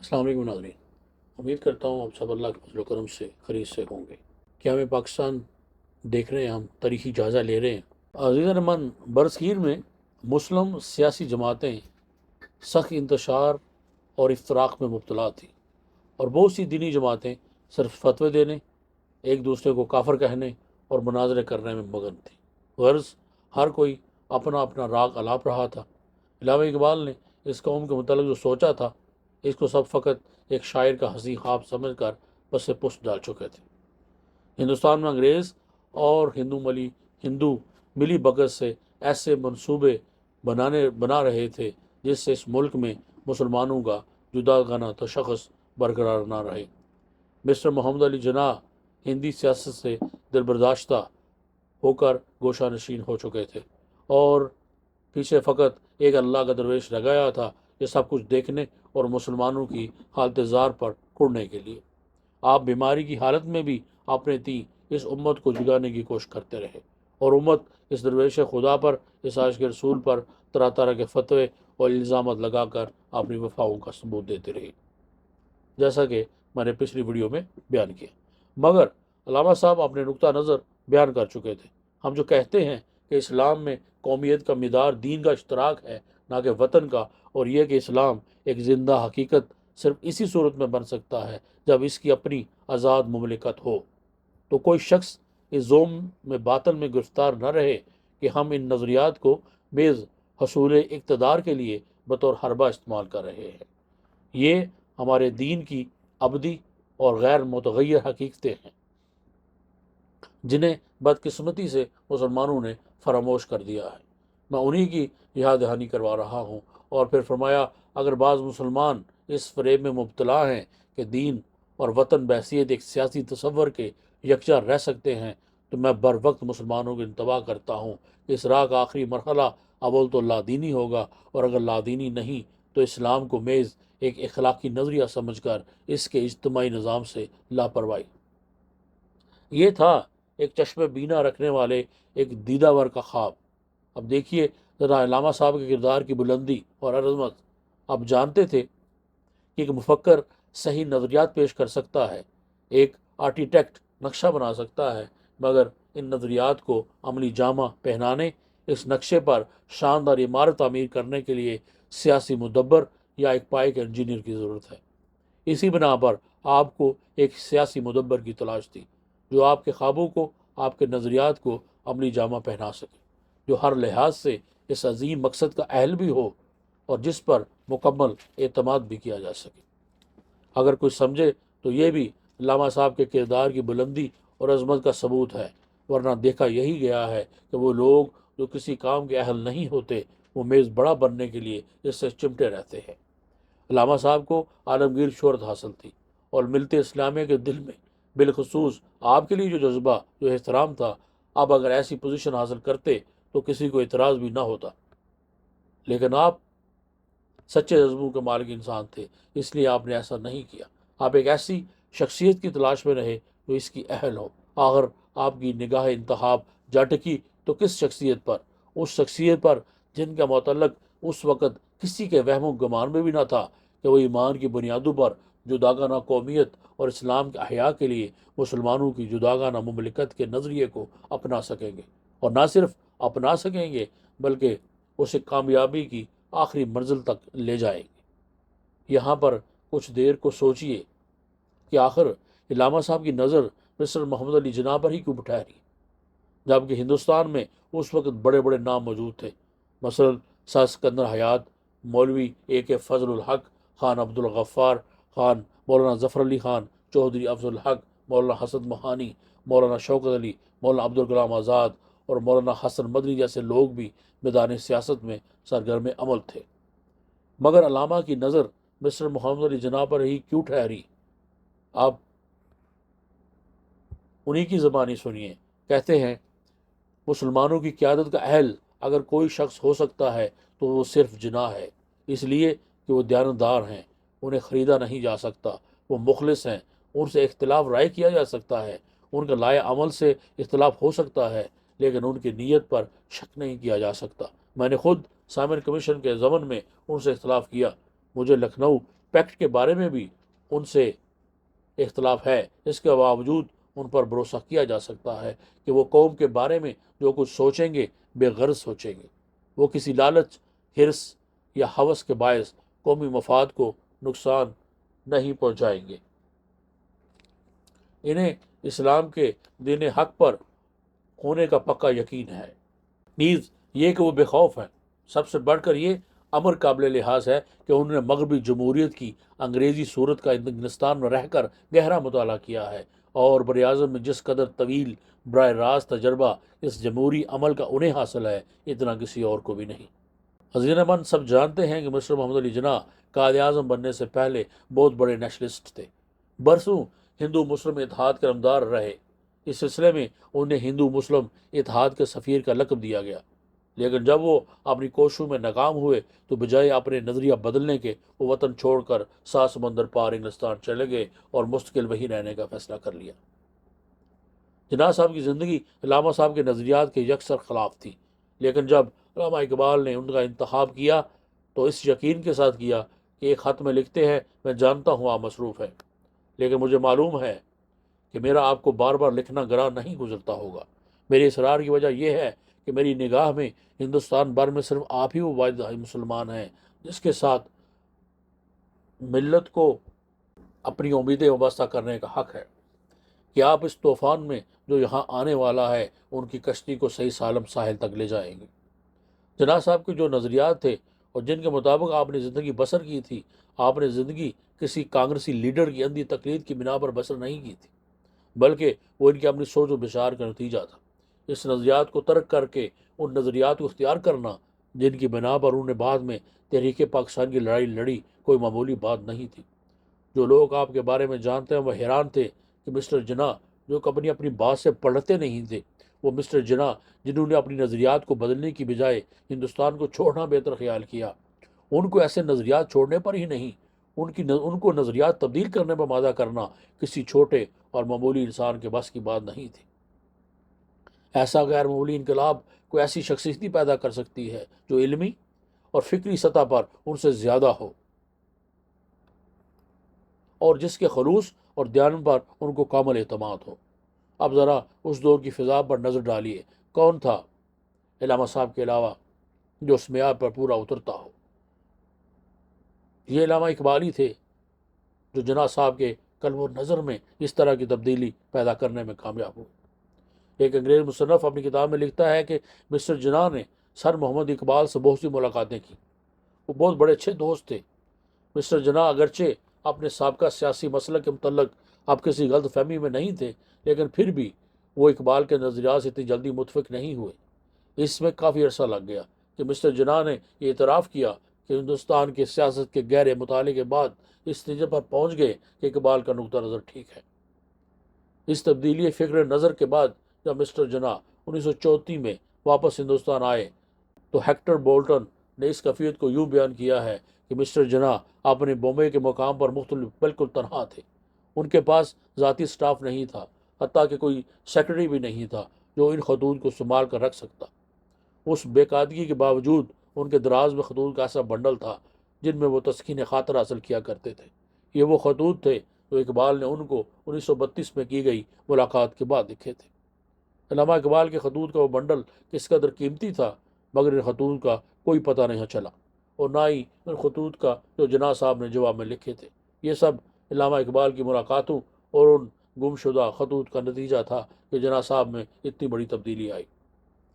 السلام علیکم ناظرین، امید کرتا ہوں آپ سب اللہ کے فضل و کرم سے خیریت سے ہوں گے۔ کیا ہمیں پاکستان دیکھ رہے ہیں، ہم تاریخی جائزہ لے رہے ہیں۔ عزیزان رحمان، برصغیر میں مسلم سیاسی جماعتیں سخت انتشار اور افتراق میں مبتلا تھیں، اور بہت سی دینی جماعتیں صرف فتوے دینے، ایک دوسرے کو کافر کہنے اور مناظرے کرنے میں مگن تھیں۔ غرض ہر کوئی اپنا اپنا راگ الاپ رہا تھا۔ علامہ اقبال نے اس قوم کے متعلق جو سوچا تھا، اس کو سب فقط ایک شاعر کا ہنسی خواب سمجھ کر پس پشت ڈال چکے تھے۔ ہندوستان میں انگریز اور ہندو ملی بھگت سے ایسے منصوبے بنا رہے تھے جس سے اس ملک میں مسلمانوں کا جداگانہ تشخص برقرار نہ رہے۔ مسٹر محمد علی جناح ہندی سیاست سے دلبرداشتہ ہو کر گوشہ نشین ہو چکے تھے، اور پیچھے فقط ایک اللہ کا درویش رہ گیا تھا یہ سب کچھ دیکھنے اور مسلمانوں کی حالت زار پر کڑنے کے لیے۔ آپ بیماری کی حالت میں بھی اپنے تئیں اس امت کو جگانے کی کوشش کرتے رہے، اور امت اس درویش خدا پر، اس عاشق رسول پر طرح طرح کے فتوے اور الزامات لگا کر اپنی وفاؤں کا ثبوت دیتے رہے، جیسا کہ میں نے پچھلی ویڈیو میں بیان کیا۔ مگر علامہ صاحب اپنے نقطہ نظر بیان کر چکے تھے۔ ہم جو کہتے ہیں کہ اسلام میں قومیت کا مدار دین کا اشتراک ہے، نہ کہ وطن کا، اور یہ کہ اسلام ایک زندہ حقیقت صرف اسی صورت میں بن سکتا ہے جب اس کی اپنی آزاد مملکت ہو، تو کوئی شخص اس زوم میں باطل میں گرفتار نہ رہے کہ ہم ان نظریات کو میز حصول اقتدار کے لیے بطور حربہ استعمال کر رہے ہیں۔ یہ ہمارے دین کی ابدی اور غیر متغیر حقیقتیں ہیں، جنہیں بدقسمتی سے مسلمانوں نے فراموش کر دیا ہے۔ میں انہی کی یاد دہانی کروا رہا ہوں، اور پھر فرمایا، اگر بعض مسلمان اس فریب میں مبتلا ہیں کہ دین اور وطن بحیثیت ایک سیاسی تصور کے یکجا رہ سکتے ہیں، تو میں بر وقت مسلمانوں کو انتباہ کرتا ہوں کہ اس راہ کا آخری مرحلہ اول تو لا دینی ہوگا، اور اگر لا دینی نہیں تو اسلام کو میز ایک اخلاقی نظریہ سمجھ کر اس کے اجتماعی نظام سے لاپرواہی۔ یہ تھا ایک چشم بینا رکھنے والے ایک دیدہ ور کا خواب۔ اب دیکھیے ذرا علامہ صاحب کے کردار کی بلندی اور عظمت۔ آپ جانتے تھے کہ ایک مفکر صحیح نظریات پیش کر سکتا ہے، ایک آرکیٹیکٹ نقشہ بنا سکتا ہے، مگر ان نظریات کو عملی جامہ پہنانے، اس نقشے پر شاندار عمارت تعمیر کرنے کے لیے سیاسی مدبر یا ایک پائے کے انجینئر کی ضرورت ہے۔ اسی بنا پر آپ کو ایک سیاسی مدبر کی تلاش تھی، جو آپ کے خوابوں کو، آپ کے نظریات کو عملی جامہ پہنا سکے، جو ہر لحاظ سے اس عظیم مقصد کا اہل بھی ہو اور جس پر مکمل اعتماد بھی کیا جا سکے۔ اگر کوئی سمجھے تو یہ بھی علامہ صاحب کے کردار کی بلندی اور عظمت کا ثبوت ہے، ورنہ دیکھا یہی گیا ہے کہ وہ لوگ جو کسی کام کے اہل نہیں ہوتے، وہ میز بڑا بننے کے لیے اس سے چمٹے رہتے ہیں۔ علامہ صاحب کو عالمگیر شہرت حاصل تھی، اور ملت اسلامیہ کے دل میں بالخصوص آپ کے لیے جو جذبہ، جو احترام تھا، اب اگر ایسی پوزیشن حاصل کرتے تو کسی کو اعتراض بھی نہ ہوتا۔ لیکن آپ سچے جذبوں کے مالک انسان تھے، اس لیے آپ نے ایسا نہیں کیا۔ آپ ایک ایسی شخصیت کی تلاش میں رہے جو اس کی اہل ہو۔ آخر آپ کی نگاہ انتخاب جا ٹکی تو کس شخصیت پر؟ اس شخصیت پر جن کا متعلق اس وقت کسی کے وہم و گمان میں بھی نہ تھا کہ وہ ایمان کی بنیادوں پر جداگانہ قومیت اور اسلام کے احیاء کے لیے مسلمانوں کی جداگانہ مملکت کے نظریے کو اپنا سکیں گے، اور نہ صرف اپنا سکیں گے بلکہ اسے کامیابی کی آخری منزل تک لے جائیں گے۔ یہاں پر کچھ دیر کو سوچئے کہ آخر علامہ صاحب کی نظر مسٹر محمد علی جناح پر ہی کیوں ٹھہری، جبکہ ہندوستان میں اس وقت بڑے بڑے نام موجود تھے، مثلا سر سکندر حیات، مولوی AK فضل الحق خان، عبدالغفار خان، مولانا ظفر علی خان، چودھری افضل الحق، مولانا حسن مہانی، مولانا شوکت علی، مولانا عبدالکلام آزاد اور مولانا حسن مدنی جیسے لوگ بھی میدان سیاست میں سرگرم عمل تھے۔ مگر علامہ کی نظر مسٹر محمد علی جناح پر ہی کیوں ٹھہری؟ آپ انہی کی زبانی سنیے۔ کہتے ہیں، مسلمانوں کی قیادت کا اہل اگر کوئی شخص ہو سکتا ہے تو وہ صرف جناح ہے، اس لیے کہ وہ دیانتدار ہیں، انہیں خریدا نہیں جا سکتا، وہ مخلص ہیں، ان سے اختلاف رائے کیا جا سکتا ہے، ان کا لائے عمل سے اختلاف ہو سکتا ہے، لیکن ان کی نیت پر شک نہیں کیا جا سکتا۔ میں نے خود سائمن کمیشن کے ضمن میں ان سے اختلاف کیا، مجھے لکھنؤ پیکٹ کے بارے میں بھی ان سے اختلاف ہے، اس کے باوجود ان پر بھروسہ کیا جا سکتا ہے کہ وہ قوم کے بارے میں جو کچھ سوچیں گے بے غرض سوچیں گے۔ وہ کسی لالچ، حرص یا ہوس کے باعث قومی مفاد کو نقصان نہیں پہنچائیں گے۔ انہیں اسلام کے دین حق پر ہونے کا پکا یقین ہے، نیز یہ کہ وہ بے خوف ہیں۔ سب سے بڑھ کر یہ امر قابل لحاظ ہے کہ انہوں نے مغربی جمہوریت کی انگریزی صورت کا انگلستان میں رہ کر گہرا مطالعہ کیا ہے، اور براعظم میں جس قدر طویل براہ راست تجربہ اس جمہوری عمل کا انہیں حاصل ہے، اتنا کسی اور کو بھی نہیں۔ حضرت من سب جانتے ہیں کہ مسٹر محمد علی جناح قائد اعظم بننے سے پہلے بہت بڑے نیشنلسٹ تھے، برسوں ہندو مسلم اتحاد کے علمدار رہے۔ اس سلسلے میں انہیں ہندو مسلم اتحاد کے سفیر کا لقب دیا گیا، لیکن جب وہ اپنی کوششوں میں ناکام ہوئے تو بجائے اپنے نظریہ بدلنے کے وہ وطن چھوڑ کر 7 سمندر پار انگلستان چلے گئے اور مستقل وہیں رہنے کا فیصلہ کر لیا۔ جناح صاحب کی زندگی علامہ صاحب کے نظریات کے یکسر خلاف تھی، لیکن جب علامہ اقبال نے ان کا انتخاب کیا تو اس یقین کے ساتھ کیا کہ ایک خط میں لکھتے ہیں، میں جانتا ہوں آپ مصروف ہیں، لیکن مجھے معلوم ہے کہ میرا آپ کو بار بار لکھنا گراں نہیں گزرتا ہوگا۔ میرے اصرار کی وجہ یہ ہے کہ میری نگاہ میں ہندوستان بھر میں صرف آپ ہی وہ واحد مسلمان ہیں جس کے ساتھ ملت کو اپنی امیدیں وابستہ کرنے کا حق ہے کہ آپ اس طوفان میں جو یہاں آنے والا ہے ان کی کشتی کو صحیح سالم ساحل تک لے جائیں گے۔ جناح صاحب کے جو نظریات تھے اور جن کے مطابق آپ نے زندگی بسر کی تھی، آپ نے زندگی کسی کانگریسی لیڈر کی اندھی تقلید کی بنا پر بسر نہیں کی تھی، بلکہ وہ ان کی اپنی سوچ و بچار کا نتیجہ تھا۔ اس نظریات کو ترک کر کے ان نظریات کو اختیار کرنا جن کی بنا پر انہوں نے بعد میں تحریک پاکستان کی لڑائی لڑی، کوئی معمولی بات نہیں تھی۔ جو لوگ آپ کے بارے میں جانتے ہیں وہ حیران تھے کہ مسٹر جناح جو اپنی بات سے پڑھتے نہیں تھے، وہ مسٹر جناح جنہوں نے اپنی نظریات کو بدلنے کی بجائے ہندوستان کو چھوڑنا بہتر خیال کیا، ان کو ایسے نظریات چھوڑنے پر ہی نہیں، ان کو نظریات تبدیل کرنے پر مادہ کرنا کسی چھوٹے اور معمولی انسان کے بس کی بات نہیں تھی۔ ایسا غیر معمولی انقلاب کوئی ایسی شخصیت ہی پیدا کر سکتی ہے جو علمی اور فکری سطح پر ان سے زیادہ ہو، اور جس کے خلوص اور دیانت پر ان کو کامل اعتماد ہو۔ اب ذرا اس دور کی فضا پر نظر ڈالیے، کون تھا علامہ صاحب کے علاوہ جو اس معیار پر پورا اترتا ہو؟ یہ علامہ اقبال ہی تھے جو جناح صاحب کے قلب و نظر میں اس طرح کی تبدیلی پیدا کرنے میں کامیاب ہوئے۔ ایک انگریز مصنف اپنی کتاب میں لکھتا ہے کہ مسٹر جناح نے سر محمد اقبال سے بہت سی ملاقاتیں کی، وہ بہت بڑے اچھے دوست تھے۔ مسٹر جناح اگرچہ اپنے سابقہ سیاسی مسلک کے متعلق اب کسی غلط فہمی میں نہیں تھے، لیکن پھر بھی وہ اقبال کے نظریات سے اتنی جلدی متفق نہیں ہوئے۔ اس میں کافی عرصہ لگ گیا کہ مسٹر جناح نے یہ اعتراف کیا کہ ہندوستان کی سیاست کے گہرے مطالعے کے بعد اس نتیجے پر پہنچ گئے کہ اقبال کا نقطہ نظر ٹھیک ہے۔ اس تبدیلی فکر نظر کے بعد جب مسٹر جناح 1934 میں واپس ہندوستان آئے تو ہیکٹر بولٹن نے اس کیفیت کو یوں بیان کیا ہے کہ مسٹر جناح اپنے بمبئی کے مقام پر مختلف بالکل تنہا تھے، ان کے پاس ذاتی سٹاف نہیں تھا، حتیٰ کہ کوئی سیکرٹری بھی نہیں تھا جو ان خطوط کو سنبھال کر رکھ سکتا۔ اس بے قاعدگی کے باوجود ان کے دراز میں خطوط کا ایسا بنڈل تھا جن میں وہ تسکین خاطر حاصل کیا کرتے تھے۔ یہ وہ خطوط تھے جو اقبال نے ان کو 1932 میں کی گئی ملاقات کے بعد لکھے تھے۔ علامہ اقبال کے خطوط کا وہ بنڈل کس قدر قیمتی تھا، مگر ان خطوط کا کوئی پتہ نہیں چلا، اور نہ ہی ان خطوط کا جو جناح صاحب نے جواب میں لکھے تھے۔ یہ سب علامہ اقبال کی ملاقاتوں اور ان گم شدہ خطوط کا نتیجہ تھا کہ جناح صاحب میں اتنی بڑی تبدیلی آئی۔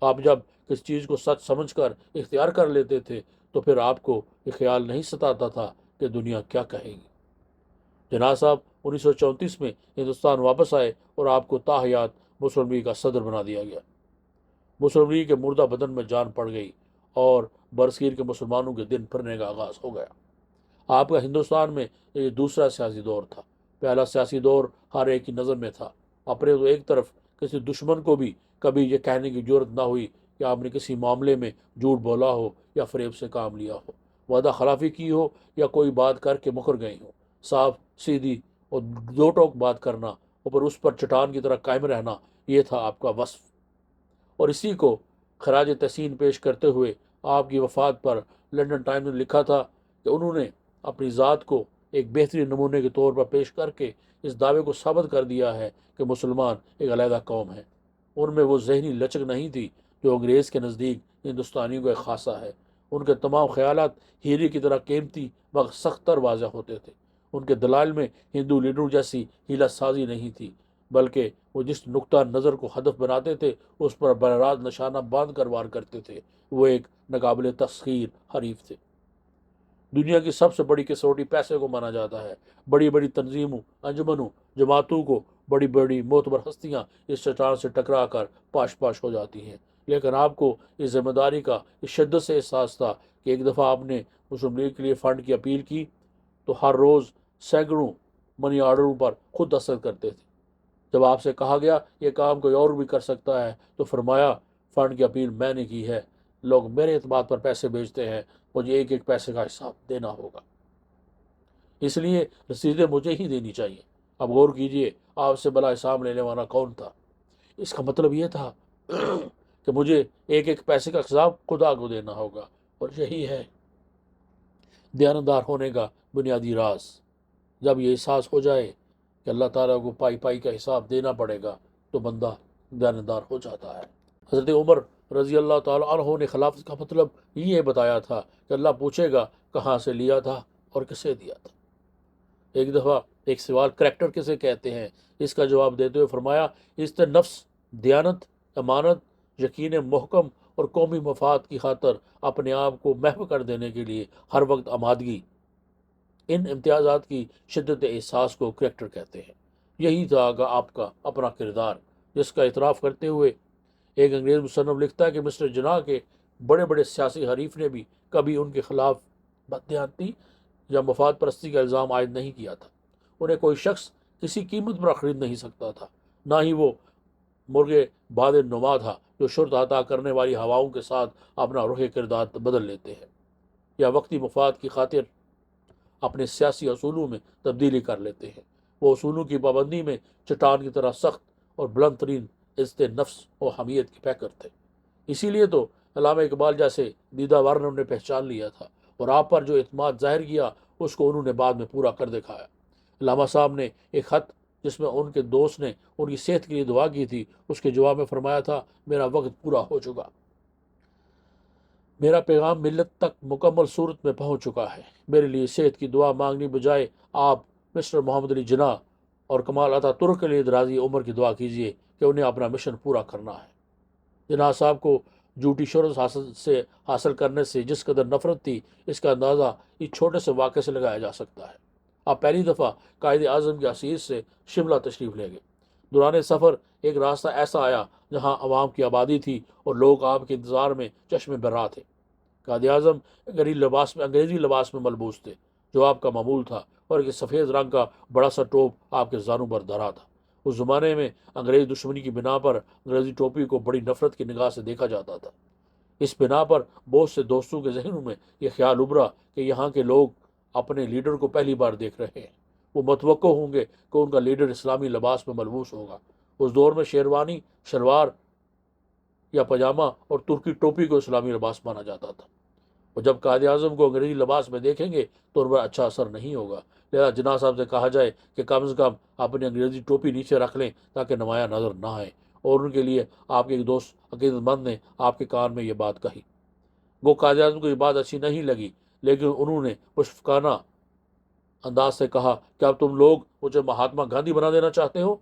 آپ جب کس چیز کو سچ سمجھ کر اختیار کر لیتے تھے تو پھر آپ کو یہ خیال نہیں ستاتا تھا کہ دنیا کیا کہے گی۔ جناح صاحب 1934 میں ہندوستان واپس آئے اور آپ کو تاحیات مسلم لیگ کا صدر بنا دیا گیا۔ مسلم لیگ کے مردہ بدن میں جان پڑ گئی اور برصغیر کے مسلمانوں کے دن پھرنے کا آغاز ہو گیا۔ آپ کا ہندوستان میں یہ دوسرا سیاسی دور تھا۔ پہلا سیاسی دور ہر ایک کی نظر میں تھا۔ اپنے تو ایک طرف کسی دشمن کو بھی کبھی یہ کہنے کی جرت نہ ہوئی کہ آپ نے کسی معاملے میں جھوٹ بولا ہو یا فریب سے کام لیا ہو، وعدہ خلافی کی ہو یا کوئی بات کر کے مکر گئی ہو۔ صاف سیدھی اور دو ٹوک بات کرنا اور پھر اس پر چٹان کی طرح قائم رہنا، یہ تھا آپ کا وصف۔ اور اسی کو خراج تحسین پیش کرتے ہوئے آپ کی وفات پر لنڈن ٹائمز نے لکھا تھا کہ انہوں نے اپنی ذات کو ایک بہترین نمونے کے طور پر پیش کر کے اس دعوے کو ثابت کر دیا ہے کہ مسلمان ایک علیحدہ قوم ہے۔ ان میں وہ ذہنی لچک نہیں تھی جو انگریز کے نزدیک ہندوستانیوں کا ایک خاصہ ہے۔ ان کے تمام خیالات ہیرے کی طرح قیمتی مگر سخت تر واضح ہوتے تھے۔ ان کے دلائل میں ہندو لیڈروں جیسی ہیلہ سازی نہیں تھی، بلکہ وہ جس نقطہ نظر کو ہدف بناتے تھے اس پر براہ راست نشانہ باندھ کر وار کرتے تھے۔ وہ ایک ناقابل تسخیر حریف تھے۔ دنیا کی سب سے بڑی کسوٹی پیسے کو مانا جاتا ہے۔ بڑی بڑی تنظیموں، انجمنوں، جماعتوں کو بڑی بڑی معتبر ہستیاں اس چٹان سے ٹکرا کر پاش پاش ہو جاتی ہیں، لیکن آپ کو اس ذمہ داری کا اس شدت سے احساس تھا کہ ایک دفعہ آپ نے مسلم لیگ کے لیے فنڈ کی اپیل کی تو ہر روز سینکڑوں منی آرڈروں پر خود دستخط کرتے تھے۔ جب آپ سے کہا گیا یہ کام کوئی اور بھی کر سکتا ہے تو فرمایا فنڈ کی اپیل میں نے کی ہے، لوگ میرے اعتماد پر پیسے بھیجتے ہیں، مجھے ایک ایک پیسے کا حساب دینا ہوگا، اس لیے رسیدیں مجھے ہی دینی چاہیے۔ اب غور کیجئے آپ سے بلا حساب لینے والا کون تھا؟ اس کا مطلب یہ تھا کہ مجھے ایک ایک پیسے کا حساب خدا کو دینا ہوگا، اور یہی ہے دیانتدار ہونے کا بنیادی راز۔ جب یہ احساس ہو جائے کہ اللہ تعالیٰ کو پائی پائی کا حساب دینا پڑے گا تو بندہ دیانتدار ہو جاتا ہے۔ حضرت عمر رضی اللہ تعالیٰ عنہ نے خلافت کا مطلب یہ بتایا تھا کہ اللہ پوچھے گا کہاں سے لیا تھا اور کسے دیا تھا۔ ایک دفعہ ایک سوال کریکٹر کسے کہتے ہیں، اس کا جواب دیتے ہوئے فرمایا عزت نفس، دیانت، امانت، یقین محکم اور قومی مفاد کی خاطر اپنے آپ کو محو کر دینے کے لیے ہر وقت آمادگی۔ ان امتیازات کی شدت احساس کو کریکٹر کہتے ہیں۔ یہی تھا آپ کا اپنا کردار، جس کا اعتراف کرتے ہوئے ایک انگریز مصنف لکھتا ہے کہ مسٹر جناح کے بڑے بڑے سیاسی حریف نے بھی کبھی ان کے خلاف بددیانتی یا مفاد پرستی کا الزام عائد نہیں کیا تھا۔ انہیں کوئی شخص کسی قیمت پر خرید نہیں سکتا تھا، نہ ہی وہ مرغے باد نما تھا جو شرط عطا کرنے والی ہواؤں کے ساتھ اپنا رخ کردار بدل لیتے ہیں یا وقتی مفاد کی خاطر اپنے سیاسی اصولوں میں تبدیلی کر لیتے ہیں۔ وہ اصولوں کی پابندی میں چٹان کی طرح سخت اور بلند ترین عزت نفس اور حمیت کے پیکر تھے۔ اسی لیے تو علامہ اقبال جیسے دیدہ ورنم نے پہچان لیا تھا، اور آپ پر جو اعتماد ظاہر کیا اس کو انہوں نے بعد میں پورا کر دکھایا۔ علامہ صاحب نے ایک خط جس میں ان کے دوست نے ان کی صحت کے لیے دعا کی تھی، اس کے جواب میں فرمایا تھا میرا وقت پورا ہو چکا، میرا پیغام ملت تک مکمل صورت میں پہنچ چکا ہے، میرے لیے صحت کی دعا مانگنی بجائے آپ مسٹر محمد علی جناح اور کمال عطا ترک کے لیے دراز عمر کی دعا کیجیے کہ انہیں اپنا مشن پورا کرنا ہے۔ جناح صاحب کو جھوٹی شہرت حاصل کرنے سے جس قدر نفرت تھی، اس کا اندازہ اس چھوٹے سے واقعے سے لگایا جا سکتا ہے۔ آپ پہلی دفعہ قائد اعظم کے عصیر سے شملہ تشریف لے گئے۔ دوران سفر ایک راستہ ایسا آیا جہاں عوام کی آبادی تھی اور لوگ آپ کے انتظار میں چشم برآں تھے۔ قائد اعظم انگریزی لباس میں ملبوس تھے جو آپ کا معمول تھا، اور ایک سفید رنگ کا بڑا سا ٹوپ آپ کے زانوں پر دھرا تھا۔ اس زمانے میں انگریز دشمنی کی بنا پر انگریزی ٹوپی کو بڑی نفرت کی نگاہ سے دیکھا جاتا تھا۔ اس بنا پر بہت سے دوستوں کے ذہنوں میں یہ خیال ابھرا کہ یہاں کے لوگ اپنے لیڈر کو پہلی بار دیکھ رہے ہیں، وہ متوقع ہوں گے کہ ان کا لیڈر اسلامی لباس میں ملبوس ہوگا۔ اس دور میں شیروانی، شلوار یا پاجامہ اور ترکی ٹوپی کو اسلامی لباس مانا جاتا تھا، اور جب قائد اعظم کو انگریزی لباس میں دیکھیں گے تو ان پر اچھا اثر نہیں ہوگا۔ لہذا جناح صاحب سے کہا جائے کہ کم از کم اپنی انگریزی ٹوپی نیچے رکھ لیں تاکہ نمایاں نظر نہ آئے، اور ان کے لیے آپ کے ایک دوست عقیدت مند نے آپ کے کان میں یہ بات کہی۔ وہ قائد اعظم کو یہ بات اچھی نہیں لگی، لیکن انہوں نے مشفقانہ انداز سے کہا کہ اب تم لوگ مجھے مہاتما گاندھی بنا دینا چاہتے ہو۔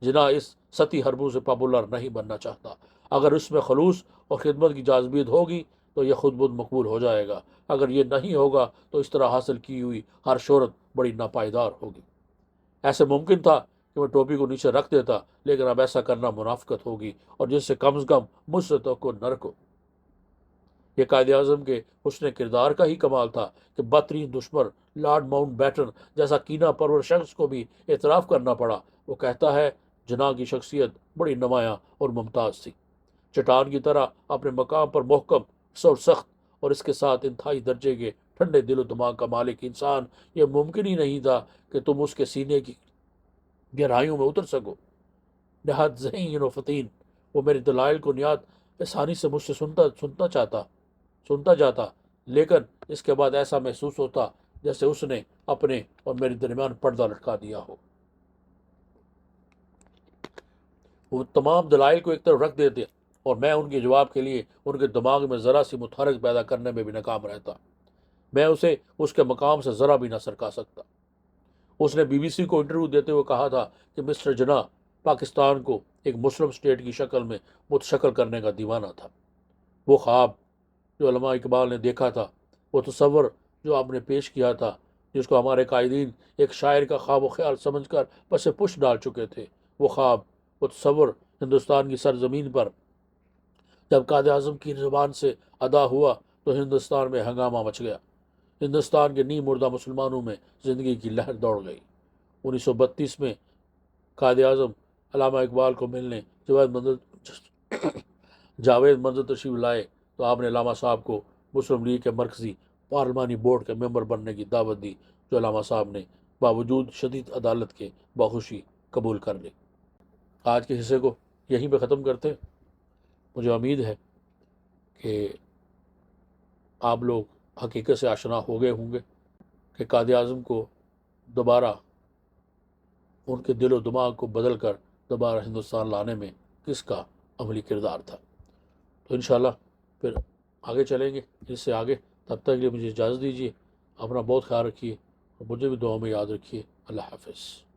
جناح اس سطحی حربوں سے پاپولر نہیں بننا چاہتا۔ اگر اس میں خلوص اور خدمت کی جاذبیت ہوگی تو یہ خود بخود مقبول ہو جائے گا، اگر یہ نہیں ہوگا تو اس طرح حاصل کی ہوئی ہر شہرت بڑی ناپائیدار ہوگی۔ ایسے ممکن تھا کہ میں ٹوپی کو نیچے رکھ دیتا، لیکن اب ایسا کرنا منافقت ہوگی، اور جس سے کم از کم مجھ سے توقع نہ رکھو۔ یہ قائد اعظم کے حسن کردار کا ہی کمال تھا کہ بدترین دشمن لارڈ ماؤنٹ بیٹن جیسا کینہ پرور شخص کو بھی اعتراف کرنا پڑا۔ وہ کہتا ہے جناح کی شخصیت بڑی نمایاں اور ممتاز تھی، چٹان کی طرح اپنے مقام پر محکم اور سخت، اور اس کے ساتھ انتہائی درجے کے ٹھنڈے دل و دماغ کا مالک انسان۔ یہ ممکن ہی نہیں تھا کہ تم اس کے سینے کی گہرائیوں میں اتر سکو۔ نہایت ذہین و فطین، وہ میرے دلائل کو نہایت آسانی سے مجھ سے سنتا جاتا، لیکن اس کے بعد ایسا محسوس ہوتا جیسے اس نے اپنے اور میرے درمیان پردہ لٹکا دیا ہو۔ وہ تمام دلائل کو ایک طرف رکھ دیتے اور میں ان کے جواب کے لیے ان کے دماغ میں ذرا سی متحرک پیدا کرنے میں بھی ناکام رہتا۔ میں اسے اس کے مقام سے ذرا بھی نہ سرکا سکتا۔ اس نے بی بی سی کو انٹرویو دیتے ہوئے کہا تھا کہ مسٹر جناح پاکستان کو ایک مسلم اسٹیٹ کی شکل میں متشکل کرنے کا دیوانہ تھا۔ وہ خواب جو علامہ اقبال نے دیکھا تھا، وہ تصور جو آپ نے پیش کیا تھا، جس کو ہمارے قائدین ایک شاعر کا خواب و خیال سمجھ کر پس پش ڈال چکے تھے، وہ خواب، وہ تصور ہندوستان کی سرزمین پر جب قائد اعظم کی زبان سے ادا ہوا تو ہندوستان میں ہنگامہ مچ گیا۔ ہندوستان کے نیم مردہ مسلمانوں میں زندگی کی لہر دوڑ گئی۔ 1932 میں قائد اعظم علامہ اقبال کو ملنے جاوید منظر تشریف لائے تو آپ نے علامہ صاحب کو مسلم لیگ کے مرکزی پارلیمانی بورڈ کے ممبر بننے کی دعوت دی، جو علامہ صاحب نے باوجود شدید عدالت کے بخوشی قبول کر لی۔ آج کے حصے کو یہیں پہ ختم کرتے ہیں۔ مجھے امید ہے کہ آپ لوگ حقیقت سے آشنا ہو گئے ہوں گے کہ قائد اعظم کو دوبارہ ان کے دل و دماغ کو بدل کر دوبارہ ہندوستان لانے میں کس کا عملی کردار تھا۔ تو انشاءاللہ پھر آگے چلیں گے اس سے آگے۔ تب تک کے لیے مجھے اجازت دیجیے، اپنا بہت خیال رکھیے اور مجھے بھی دعاؤں میں یاد رکھیے۔ اللہ حافظ۔